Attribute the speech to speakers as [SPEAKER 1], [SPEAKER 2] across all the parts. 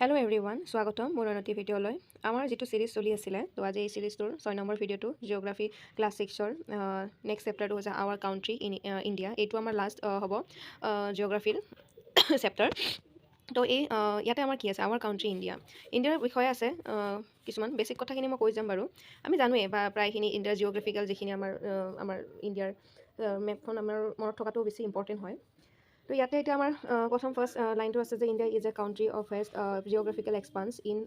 [SPEAKER 1] Hello everyone, স্বাগতম মোৰ নতুন ভিডিঅ'লৈ। আমাৰ যেটো সিৰিজ চলি আছিল তো আজি এই সিৰিজটোৰ 6 নম্বৰ ভিডিঅ'টো জিওগ্ৰাফি ক্লাছ 6ৰ নেক্সট চেপ্টাৰটো হৈছে আৱাৰ কাউন্ট্ৰি ইন ইণ্ডিয়া। এইটো আমাৰ লাষ্ট হ'ব জিওগ্ৰাফিৰ চেপ্টাৰ। তো এই ইয়াতে আমাৰ কি আছে আৱাৰ কাউন্ট্ৰি ইণ্ডিয়া। ইণ্ডিয়াৰ বিষয়ে আছে কিছুমান বেছিক কথাখিনি মই কৈ যাম বাৰু। আমি জানোৱে বা প্ৰায়খিনি ইণ্ডিয়াৰ জিওগ্ৰাফিকেল যিখিনি আমাৰ ইণ্ডিয়াৰ মেপখন আমাৰ মনত থকাটো বেছি ইম্পৰ্টেণ্ট হয়। তো ইয়াতে এতিয়া আমাৰ প্ৰথম ফাৰ্ষ্ট লাইনটো আছে যে India is a country of has geographical expanse in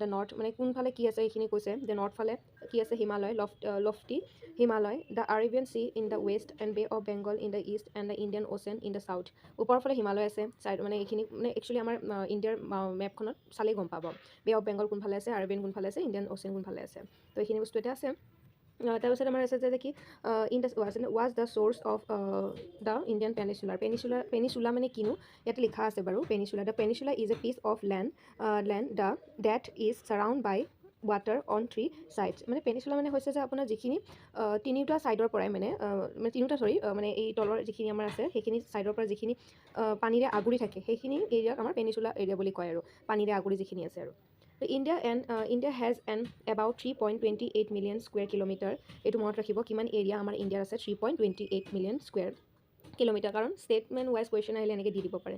[SPEAKER 1] the north, মানে কোনফালে কি আছে এইখিনি কৈছে যে নৰ্থ ফালে কি আছে Himalaya lofty Himalaya, the Arabian sea in the west and bay of Bengal in the east and the Indian ocean in the south. ওপৰৰ ফালে হিমালয় আছে চাইড, মানে এইখিনি মানে একচুৱেলি আমাৰ ইণ্ডিয়াৰ মেপখনত চালেই গম পাব বে অফ বেংগল কোনফালে আছে, আৰেবিয়ান কোনফালে আছে, ইণ্ডিয়ান অ'চেন কোনফালে আছে। তো এইখিনি বস্তু এটা আছে। তাৰপিছত আমাৰ আছে যে কি in the was the source of the Indian পেনিচুলা মানে কিনো ইয়াতে লিখা আছে বাৰু। The পেনিচুলা is a piece of land the that is চাৰাউণ্ড by water on 3 sides. মানে পেনিচুলা মানে হৈছে যে আপোনাৰ যিখিনি তিনিওটা ছাইডৰ পৰাই মানে মানে এই তলৰ যিখিনি আমাৰ আছে সেইখিনি ছাইডৰ পৰা যিখিনি পানীৰে আগুৰি থাকে সেইখিনি এৰিয়াক আমাৰ পেনিচুলা এৰিয়া বুলি কয় আৰু, পানীৰে আগুৰি যিখিনি আছে আৰু। India has an about 3.28 million square kilometer. এইটো মনত ৰাখিব কিমান এৰিয়া আমাৰ ইণ্ডিয়াৰ আছে 3.28 million square kilometer, কাৰণ ষ্টেটমেণ্ট ৱাইজ কুৱেশ্যন আহিলে এনেকৈ দি দিব পাৰে।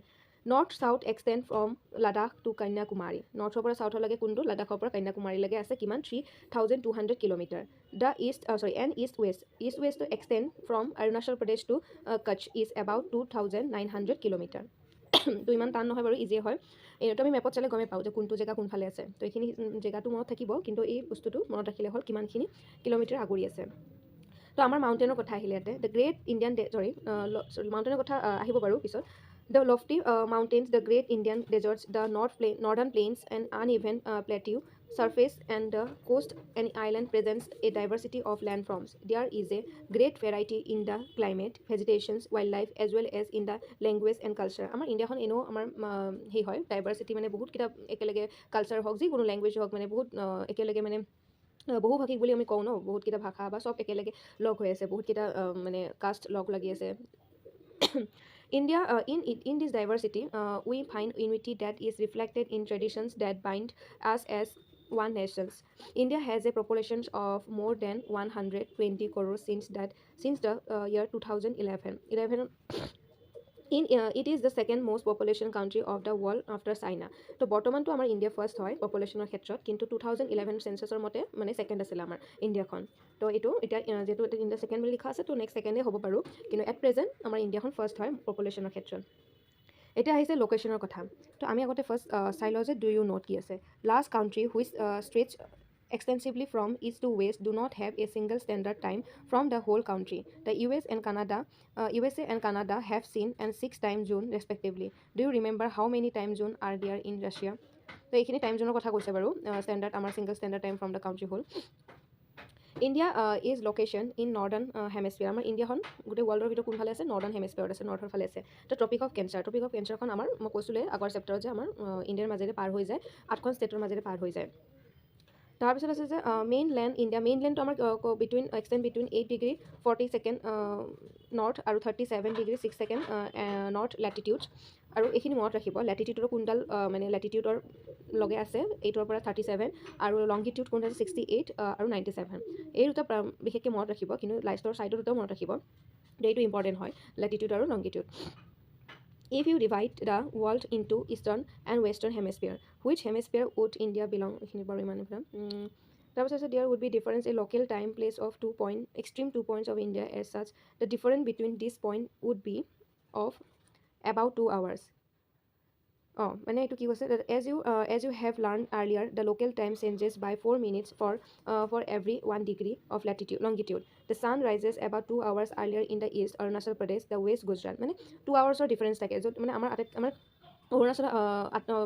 [SPEAKER 1] North south extend from Ladakh to Kanyakumari. নৰ্থৰ পৰা চাউথলৈকে কোনটো, লাডাখৰ পৰা কন্যাকুমাৰীলৈকে আছে কিমান 3,200 kilometre. The east west extend from Arunachal Pradesh to Kutch is about 2,900 kilometre. তো ইমান টান নহয় বাৰু, ইজিয়ে হয়। এইটো আমি মেপত চালে গমেই পাওঁ যে কোনটো জেগা কোনফালে আছে। তো এইখিনি জেগাটো মনত থাকিব, কিন্তু এই বস্তুটো মনত ৰাখিলে হ'ল কিমানখিনি কিলোমিটাৰ আগুৰি আছে। তো আমাৰ মাউণ্টেইনৰ কথা আহিলে ইয়াতে দ্য গ্ৰেট ইণ্ডিয়ান মাউণ্টেইনৰ কথা আহিব বাৰু পিছত। The lofty mountains, the great Indian deserts, the northern plains, and uneven plateau surface, and the coast and island presents a diversity of landforms. There is a great variety in the climate, vegetations, wildlife, as well as in the language and culture. আমাৰ ইণ্ডিয়াখন এনেও আমাৰ সেই হয় diversity, মানে বহুত কিটা একেলগে culture হওক যিকোনো লেংগুৱেজ হওক মানে বহুত একেলগে মানে বহুভাষিক বুলি আমি কওঁ ন, বহুতকেইটা ভাষা বা চব একেলগে লগ হৈ আছে, বহুতকেইটা মানে কাষ্ট লগ লাগি আছে। India, in this diversity, we find unity that is reflected in traditions that bind us as one nation. India has a population of more than 120 crores since the year 2011. It is the second most population country of the world after China. তো বৰ্তমানটো আমাৰ India first হয় পপুলেশ্যনৰ ক্ষেত্ৰত, কিন্তু 2011 চেঞ্চাছৰ মতে মানে second আছিল আমাৰ ইণ্ডিয়াখন। তো এইটো এতিয়া যিহেতু ইণ্ডিয়া ছেকেণ্ড বুলি লিখা আছে তো নেক্সট ছেকেণ্ডে হ'ব বাৰু, কিন্তু এট প্ৰেজেণ্ট আমাৰ ইণ্ডিয়াখন ফাৰ্ষ্ট হয় পপুলেশ্যনৰ ক্ষেত্ৰত। এতিয়া আহিছে লোকেশ্যনৰ কথা। তো আমি আগতে ফাৰ্ষ্ট চাই লওঁ যে ডু ইউ নট কি আছে। Last country which stretch extensively from east to west do not have a single standard time from the whole country. The USA and Canada have seen and 6 time zone respectively. Do you remember how many time zone are there in Russia? তো এইখিনি time জোনৰ কথা কৈছে বাৰু, standard আমাৰ single standard time from the country হ'ল। India is location in northern hemisphere. আমাৰ ইণ্ডিয়াখন গোটেই ৱৰ্ল্ডৰ ভিতৰত কোনফালে আছে, নৰ্দাৰ্ণ হেমিস্ফিয়াৰত আছে, নৰ্থৰ ফালে আছে। তো ট্ৰপিক অফ কেঞ্চাৰখন আমাৰ মই কৈছিলোঁ আগৰ চেপ্টাৰত যে আমাৰ ইণ্ডিয়াৰ মাজেৰে পাৰ হৈ যায়, 8খন ষ্টেটৰ মাজেৰে পাৰ হৈ যায়। তাৰপিছত আছে যে মেইনলেণ্ডটো আমাৰ extend between 8 degree 40 second north আৰু 37 ডিগ্ৰী 6 ছেকেণ্ড নৰ্থ লেটিটিউড। আৰু এইখিনি মনত ৰাখিব, লেটিটিউডৰ কোনডাল মানে লেটিটিউডৰ লগে আছে 8ৰ পৰা 37, আৰু লংগিটিউড কোনডাল 68 আৰু 97। এই দুটা বিশেষকৈ মনত ৰাখিব, কিন্তু লাষ্টৰ ছাইডৰ দুটাও মনত ৰাখিব, এইটো ইম্পৰ্টেণ্ট হয় লেটিটিউড আৰু longitude. If you divide the world into eastern and western hemisphere, which hemisphere would India belong? There would be difference in local time place of extreme 2 points of India. As such, the difference between this point would be of about 2 hours. মানে এইটো কি কৈছে, as you have learned earlier, the local time changes by 4 minutes for every 1 degree of longitude. The sun rises about 2 hours earlier in the east Arunachal Pradesh, the west Gujarat. মানে 2 hours difference থাকে, য'ত মানে আমাৰ অৰুণাচল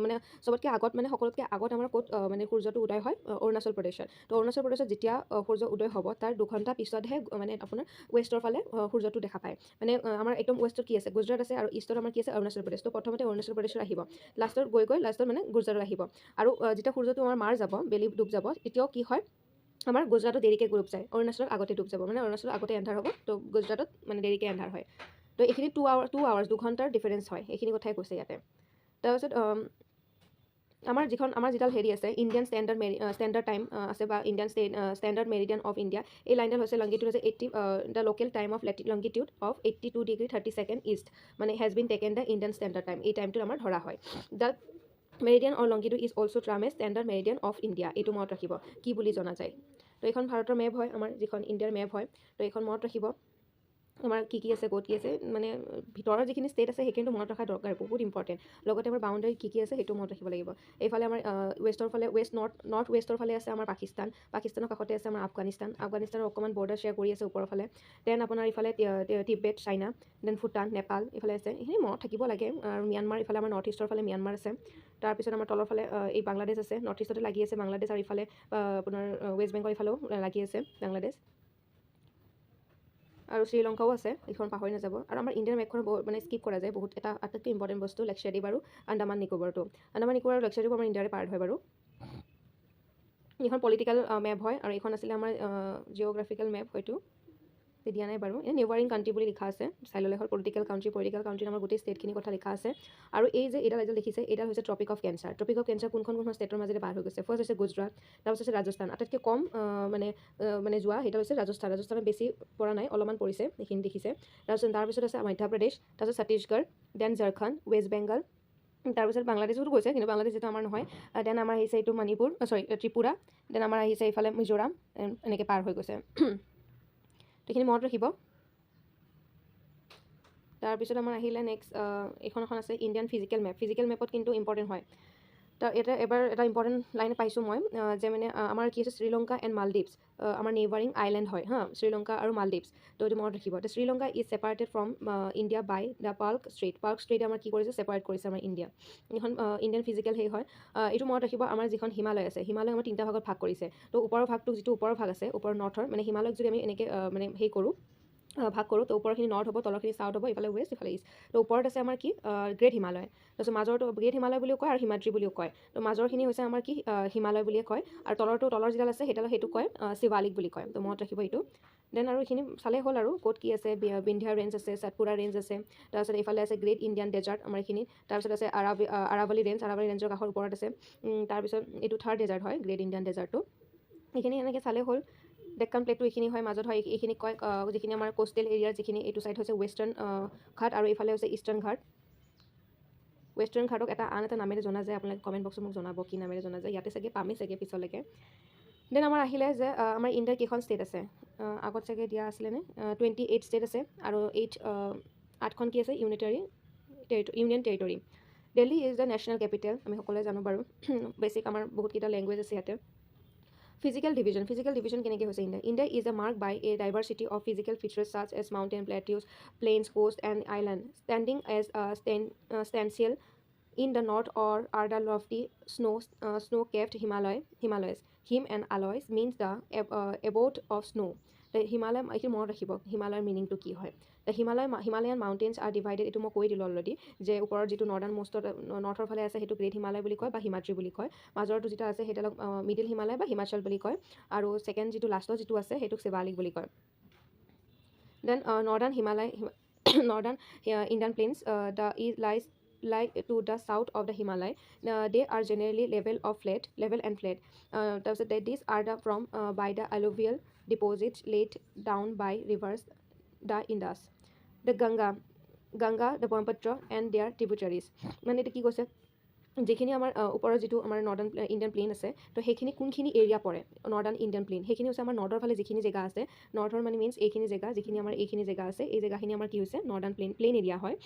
[SPEAKER 1] মানে চবতকৈ আগত মানে সকলোতকৈ আগত আমাৰ ক'ত মানে সূৰ্যটো উদয় হয়, অৰুণাচল প্ৰদেশত। তো অৰুণাচল প্ৰদেশত যেতিয়া সূৰ্য উদয় হ'ব তাৰ 2 ঘণ্টা পিছতহে মানে আপোনাৰ ৱেষ্টৰ ফালে সূৰ্যটো দেখা পায়। মানে আমাৰ একদম ৱেষ্টত কি আছে, গুজৰাট আছে, আৰু ইষ্টত আমাৰ কি আছে, অৰুণাচল প্ৰদেশ। তো প্ৰথমতে অৰুণাচল প্ৰদেশত আহিব, লাষ্টত লাষ্টত মানে গুজৰাটত আহিব। আৰু যেতিয়া সূৰ্যটো আমাৰ মাৰ যাব, বেলি ডুব যাব, তেতিয়াও কি হয় আমাৰ গুজৰাটত দেৰিকৈ ডুব যায়, অৰুণাচলত আগতে ডুব যাব, মানে অৰুণাচলত আগতে এন্ধাৰ হ'ব, তো গুজৰাটত মানে দেৰিকৈ এন্ধাৰ হয়। তো এইখিনি 2 আৱাৰ্ছ 2 ঘণ্টাৰ ডিফাৰেঞ্চ হয়, এইখিনি কথাই কৈছে ইয়াতে। তাৰপিছত আমাৰ যিডাল হেৰি আছে ইণ্ডিয়ান ষ্টেণ্ডাৰ্ড টাইম আছে বা Indian standard meridian of India, এই লাইনডাল হৈছে লংগিটিউড হৈছে 80 the local time of longitude of 82 degree 30 second east, মানে has been taken the Indian standard time, এই টাইমটো আমাৰ ধৰা হয়। The meridian or longitude is also' term as standard meridian of India, এইটো মনত ৰাখিব কি বুলি জনা যায়। তো এইখন ভাৰতৰ মেপ হয়, আমাৰ যিখন ইণ্ডিয়াৰ মেপ হয়, তো এইখন মনত ৰাখিব আমাৰ কি আছে ক'ত কি আছে, মানে ভিতৰৰ যিখিনি ষ্টেট আছে সেইখিনিতো মনত ৰখা দৰকাৰ, বহুত ইম্পৰ্টেণ্ট। লগতে আমাৰ বাউণ্ডাৰী কি আছে সেইটো মনত ৰাখিব লাগিব। এইফালে আমাৰ ৱেষ্টৰ ফালে নৰ্থ ৱেষ্টৰ ফালে আছে আমাৰ পাকিস্তানৰ কাষতে আছে আমাৰ আফগানিস্তানৰ অকণমান বৰ্ডাৰ শ্বেয়াৰ কৰি আছে ওপৰৰ ফালে। দেন আপোনাৰ ইফালে তিব্বেত, চাইনা, দেন ভূটান, নেপাল এইফালে আছে, এইখিনি মনত থাকিব লাগে। আৰু ম্যানমাৰ, ইফালে আমাৰ নৰ্থ ইষ্টৰ ফালে ম্যানমাৰ আছে। তাৰপিছত আমাৰ তলৰ ফালে এই বাংলাদেশ আছে, নৰ্থ ইষ্টতে লাগি আছে বাংলাদেশ, আৰু ইফালে আপোনাৰ ৱেষ্ট বেংগল ইফালেও লাগি আছে বাংলাদেশ, আৰু শ্ৰীলংকাও আছে, এইখন পাহৰি নাযাব। আৰু আমাৰ ইণ্ডিয়ান মেপখন মানে স্কিপ কৰা যায় বহুত, এটা আটাইতকৈ ইম্পৰ্টেণ্ট বস্তু লাক্ষাদ্বীপ আৰু আন্দামান নিকোবৰটো। আন্দামান নিকোবৰ আৰু লাক্ষাদ্বীপ আমাৰ ইণ্ডিয়াৰে পাৰ্ট হয় বাৰু। এইখন পলিটিকেল মেপ হয়, আৰু এইখন আছিলে আমাৰ জিঅ'গ্ৰাফিকেল মেপ, হয়তো দিয়া নাই বাৰু, এই নেবাৰিং কাণ্ট্ৰি বুলি লিখা আছে, চাই ল'লে হ'ল। পলিটিকেল কাউণ্ট্ৰি আমাৰ গোটেই ষ্টেটখিনি কথা লিখা আছে। আৰু এই যে এইডাল লিখিছে, এইডাল হৈছে tropic of cancer. Tropic of cancer কোনখন ষ্টেটৰ মাজেৰে পাৰ হৈ গৈছে? ফাৰ্ষ্ট হৈছে গুজৰাট, তাৰপিছত হৈছে ৰাজস্থান, আটাইতকৈ কম মানে যোৱা সেইডাল হৈছে ৰাজস্থানত বেছি পৰা নাই, অলপমান পৰিছে, এইখিনি দেখিছে। তাৰপিছত আছে মধ্যপ্ৰদেশ, তাৰপিছত ছত্তীশগড়, দেন ঝাৰখণ্ড, ৱেষ্ট বেংগল, তাৰপিছত বাংলাদেশতো গৈছে, কিন্তু বাংলাদেশ যিটো আমাৰ নহয়। দেন আমাৰ আহিছে এইটো মণিপুৰ, ত্ৰিপুৰা, দেন আমাৰ আহিছে এইফালে মিজোৰাম, এনেকৈ পাৰ হৈ গৈছে। এইখিনি মনত ৰাখিব। তাৰপিছত আমাৰ আহিলে নেক্সট এখন আছে ইণ্ডিয়ান ফিজিকেল মেপত কিন্তু ইম্পৰ্টেণ্ট হয়। তো এবাৰ এটা ইম্পৰ্টেণ্ট লাইন পাইছোঁ মই, যে মানে আমাৰ কি আছে শ্ৰীলংকা এণ্ড মালদ্বীপছ আমাৰ নেইবাৰিং আইলেণ্ড হয় হা, শ্ৰীলংকা আৰু মালদ্বীপছ। তো এইটো মনত ৰাখিব। So Sri Lanka is separated from India by the Palk strait আমাৰ কি কৰিছে, ছেপাৰেট কৰিছে আমাৰ ইণ্ডিয়া। এইখন ইণ্ডিয়ান ফিজিকেল হেৰি হয়। এইটো মনত ৰাখিব, আমাৰ যিখন হিমালয় আছে, হিমালয় আমাৰ 3টা ভাগত ভাগ কৰিছে। তো ওপৰৰ ভাগটো যিটো ওপৰৰ ভাগ আছে, ওপৰৰ নৰ্থৰ, মানে হিমালয়ক যদি আমি এনেকৈ মানে হেৰি কৰোঁ, ভাগ কৰোঁ, তো ওপৰখিনি নৰ্থ হ'ব, তলৰখিনি চাউথ হ'ব, ইফালে ৱেষ্ট, ইফালে ইষ্ট। তো ওপৰত আছে আমাৰ কি গ্ৰেট হিমালয়, তাৰপিছত মাজৰটো গ্ৰেট হিমালয় বুলিও কয় আৰু হিমাদ্ৰী বুলিও কয়। তো মাজৰখিনি হৈছে আমাৰ কি হিমালয় বুলিয়ে কয়, আৰু তলৰ যিডাল আছে সেইটো কয় শিৱালিক বুলি কয়। তো মনত ৰাখিব এইটো। দেন আৰু এইখিনি চালে হ'ল, আৰু ক'ত কি আছে, বিন্ধ্যা ৰেঞ্জ আছে, সাতপুৰা ৰেঞ্জ আছে, তাৰপিছত এইফালে আছে গ্ৰেট ইণ্ডিয়ান ডেজাৰ্ট আমাৰ এইখিনি, তাৰপিছত আছে আৰাৱলী ৰেঞ্জৰ কাষৰ ওপৰত আছে। তাৰপিছত এইটো থাৰ্ড ডেজাৰ্ট হয়, গ্ৰেট ইণ্ডিয়ান ডেজাৰ্টটো। এইখিনি এনেকৈ চালে হ'ল। ডেক্কান প্লেটটো এইখিনি হয়, মাজত হয়, এইখিনি কয় যিখিনি আমাৰ কোষ্টেল এৰিয়াৰ যিখিনি, এইটো ছাইড হৈছে ৱেষ্টাৰ্ণ ঘাট, আৰু এইফালে হৈছে ইষ্টাৰ্ণ ঘাট। ৱেষ্টাৰ্ণ ঘাটক আন এটা নামেৰে জনা যায়, আপোনালোকে কমেণ্ট বক্সত মোক জনাব কি নামেৰে জনা যায়, ইয়াতে চাগে পামেই চাগে পিছলৈকে। দেন আমাৰ আহিলে যে আমাৰ ইণ্ডিয়াৰ কেইখন ষ্টেট আছে, আগত চাগে দিয়া আছিলেনে, 28 ষ্টেট আছে, আৰু 8খন কি আছে union territory. Delhi is the national capital, আমি সকলোৱে জানো বাৰু। বেছিক আমাৰ বহুতকেইটা লেংগুৱেজ আছে ইয়াতে। Physical division কেনেকৈ হৈছে India is marked by a diversity of physical features such as mountain, plateaus, plains, coast and island. Standing as a stencil in the north are the lofty snow-capped Himalayas. Him and alloys means the abode of snow. The Himalaya এইটো মনত ৰাখিব, হিমালয়ৰ মিনিংটো কি হয়। The Himalayan mountains are divided, এইটো মই কৈ দিলোঁ অলৰেডি, যে ওপৰৰ যিটো নৰ্থৰ ফালে আছে সেইটো গ্ৰেট হিমালয় বুলি কয় বা হিমাদ্ৰী বুলি কয়। মাজৰটো যিটো আছে সেইডালক মিডিল হিমালয় বা হিমাচল বুলি কয়, আৰু ছেকেণ্ড যিটো লাষ্টৰ যিটো আছে সেইটোক শিৱালিক বুলি কয়। Then northern Indian plains lies to the south of the Himalaya. They are generally level and flat. তাৰপিছত these are by the alluvial deposits laid down by rivers, the Indus, the Ganga, the Brahmaputra and their tributaries. মানে এইটো কি কৈছে, যিখিনি আমাৰ ওপৰৰ যিটো আমাৰ নৰ্দাৰ্ণ ইণ্ডিয়ান প্লেইন আছে, তো সেইখিনি কোনখিনি এৰিয়া পৰে নৰ্দাৰ্ণ ইণ্ডিয়ান প্লেইন, সেইখিনি হৈছে আমাৰ নৰ্থৰ ফালে যিখিনি জেগা আছে, নৰ্থৰ মানে মিনছ এইখিনি জেগা, যিখিনি আমাৰ এইখিনি জেগা আছে, এই জেগাখিনি আমাৰ কি হৈছে নৰ্দাৰ্ণ প্লেইন এৰিয়া হয়।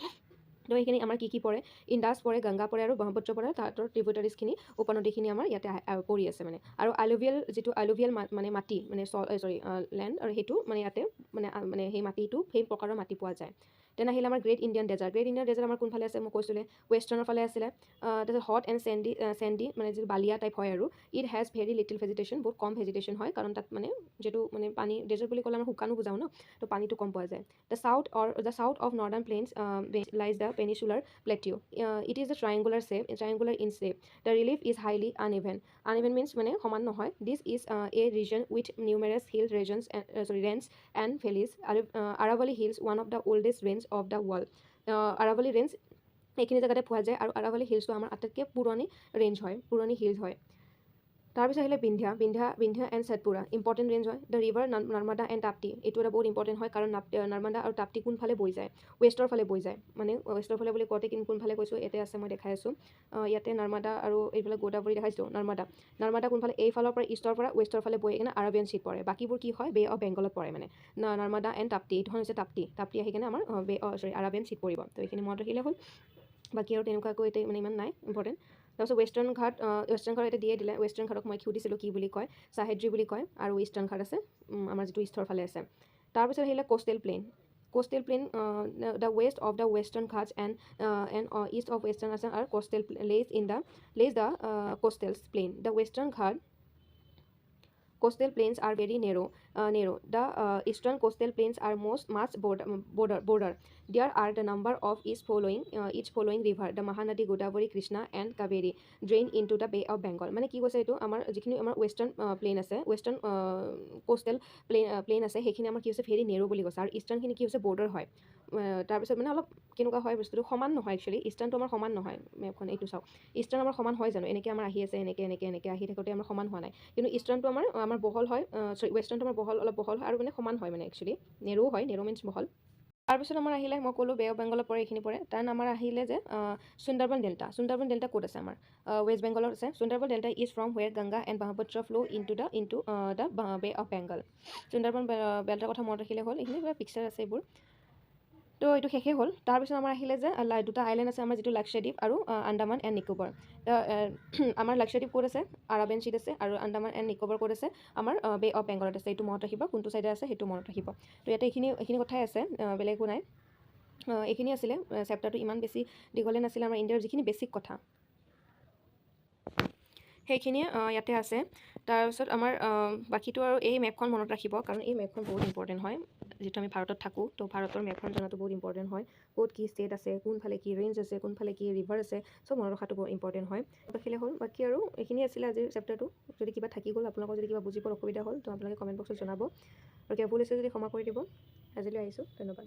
[SPEAKER 1] তো এইখিনি আমাৰ কি পৰে, ইণ্ডাছ পৰে, গংগা পৰে, আৰু ব্ৰহ্মপুত্ৰ পৰে, তাহাঁতৰ ট্ৰিবিউটাৰিজখিনি উপনদীখিনি আমাৰ ইয়াতে পৰি আছে মানে। আৰু আলুভিয়েল মানে মাটি, মানে লেণ্ড, আৰু সেইটো মানে ইয়াতে মানে সেই মাটিটো সেই প্ৰকাৰৰ মাটি পোৱা যায়। দেন আহিলে আমাৰ গ্ৰেট ইণ্ডিয়ান ডেজাৰ্ট আমাৰ কোনফালে আছে মই কৈছিলে, ৱেষ্টাৰ্ণৰ ফালে আছিলে। তাৰপিছত হট এণ্ড চেণ্ডি মানে যিটো বালিয়া টাইপ হয়, আৰু ইট হেজ ভেৰি লিটিল ভেজিটেশ্যন, বহুত কম ভেজিটেশ্যন হয়, কাৰণ তাত মানে যিটো মানে পানী ডেজাৰ্ট বুলি ক'লে আমাৰ শুকানো বুজাওঁ ন, তো পানীটো কম পোৱা যায়। The south of northern plains lies the peninsular plateau. It is a triangular in shape. The relief is highly uneven. Uneven means মানে সমান নহয়. This is a region with numerous hill ranges and valleys. Aravalli Hills, one of the oldest range of the world. Aravalli Range এইখিনি জেগাতে পোৱা যায় আৰু আৰাভালি হিলছটো আমাৰ আটাইতকৈ পুৰণি ৰেঞ্জ হয়, পুৰণি হিলছ হয়। তাৰপিছত আহিলে Vindhya and Satpura important range হয়। The river Narmada and Tapti, এইটো এটা বহুত ইম্পৰ্টেণ্ট হয় কাৰণ নৰ্মদা আৰু তাপ্তি কোনফালে বৈ যায়, ৱেষ্টৰ ফালে বৈ যায়, মানে ৱেষ্টৰ ফালে বুলি কওঁতে কোনফালে কৈছোঁ ইয়াতে আছে, মই দেখাই আছোঁ। ইয়াতে নৰ্মদা আৰু এইফালে গোদাবৰী দেখাইছোঁ। নৰ্মদা কোনফালে, এইফালৰ পৰা ইষ্টৰ পৰা ৱেষ্টৰ ফালে বৈ কিনে আৰবিয়ান চিত পৰে, বাকীবোৰ কি হয় বে অফ বেংগলত পৰে। মানে নৰ্মদা এণ্ড তাপ্তি, এইখন হৈছে তাপ্তি আহি কিনে আমাৰ আৰবিয়ান চিত পৰিব। তো এইখিনি মনত ৰাখিলে হ'ল, বাকী আৰু তেনেকুৱাকৈ এতিয়া মানে ইমান নাই ইম্পৰ্টেণ্ট। তাৰপিছত ৱেষ্টাৰ্ণ ঘাট এতিয়া দিয়ে দিলে। ৱেষ্টাৰ্ণ ঘাটক মই সুধিছিলোঁ কি বুলি কয়, সাহেদ্ৰী বুলি কয়, আৰু ইষ্টাৰ্ণ ঘাট আছে আমাৰ যিটো ইষ্টৰ ফালে আছে। তাৰপিছত আহিলে coastal plain, the west of the western Ghats and east of western Assam আৰু কোষ্টেল লেজ the coastal plain. The western Ghat coastal plains are very narrow. The eastern coastal plains are much border. There are the number of each following river, the Mahanadi, Godavari, Krishna and Kaveri drain into the Bay of Bengal. মানে কি কৈছে এইটো, আমাৰ যিখিনি আমাৰ western plain আছে, western coastal plain আছে, সেইখিনি আমাৰ কি হৈছে ভেৰি নেৰো বুলি কৈছে, আৰু ইষ্টাৰ্ণখিনি কি হৈছে বৰ্ডাৰ হয়। তাৰপিছত মানে অলপ কেনেকুৱা হয় বস্তুটো, সমান নহয় একচুৱেলি, ইষ্টাৰ্ণটো আমাৰ সমান নহয়। মেপখন এইটো চাওক, ইষ্টাৰ্ণ আমাৰ সমান হয় জানো, এনেকৈ আমাৰ আহি আছে, এনেকৈ আহি থাকোঁতে আমাৰ সমান হোৱা নাই, কিন্তু ইষ্টাৰ্ণটো আমাৰ বহল হয়, ৱেষ্টাৰ্ণটো আমাৰ অলপ বহল হয়, আৰু মানে সমান হয়, মানে একচুৱেলি নেৰো হয়, নেৰো মিনছ বহল। তাৰপিছত আমাৰ আহিলে, মই ক'লোঁ বে অফ বেংগলত পৰে, এইখিনি পৰে। তাৰ আমাৰ আহিলে যে সুন্দৰবন ডেল্টা ক'ত আছে আমাৰ, ৱেষ্ট বেংগলত আছে। Sundarban delta is from where Ganga and Brahmaputra flow' into the bay of Bengal. Sundarban বেল্টৰ কথা মনত ৰাখিলে হ'ল, এইখিনি কিবা পিকচাৰ আছে এইবোৰ। তো এইটো শেষেই হ'ল। তাৰপিছত আমাৰ আহিলে যে দুটা আইলেণ্ড আছে আমাৰ, যিটো লাক্ষাদ্বীপ আৰু আন্দামান এণ্ড নিকোবৰ। আমাৰ লাক্ষাদ্বীপ ক'ত আছে, আৰাবিয়ান চিত আছে, আৰু আন্দামান এণ্ড নিকোবৰ ক'ত আছে, আমাৰ বে অফ বেংগলত আছে। এইটো মনত ৰাখিব, কোনটো চাইডে আছে সেইটো মনত ৰাখিব। তো ইয়াতে এইখিনি কথাই আছে, বেলেগ একো নাই। এইখিনি আছিলে চেপ্টাৰটো, ইমান বেছি দীঘলে নাছিলে, আমাৰ ইণ্ডিয়াৰ যিখিনি বেছিক কথা সেইখিনিয়ে ইয়াতে আছে। তাৰপিছত আমাৰ বাকীটো আৰু এই মেপখন মনত ৰাখিব, কাৰণ এই মেপখন বহুত ইম্পৰ্টেণ্ট হয়, যিটো আমি ভাৰতত থাকোঁ। তো ভাৰতৰ মেপখন জনাটো বহুত ইম্পৰ্টেণ্ট হয়, ক'ত কি ষ্টেট আছে, কোনফালে কি ৰেঞ্জ আছে, কোনফালে কি ৰিভাৰ আছে, চব মনত ৰখাটো বহুত ইম্পৰ্টেণ্ট হয়। ৰাখিলে হ'ল। বাকী আৰু এইখিনি আছিলে আজিৰ চেপ্টাৰটো। যদি কিবা থাকি গ'ল, আপোনালোকৰ যদি কিবা বুজি পোৱাৰ অসুবিধা হ'ল, তো আপোনালোকে কমেণ্ট বক্সত জনাব, আৰু কিবা ভুল আছে যদি ক্ষমা কৰি দিব। আজিলৈ আহিছোঁ, ধন্যবাদ।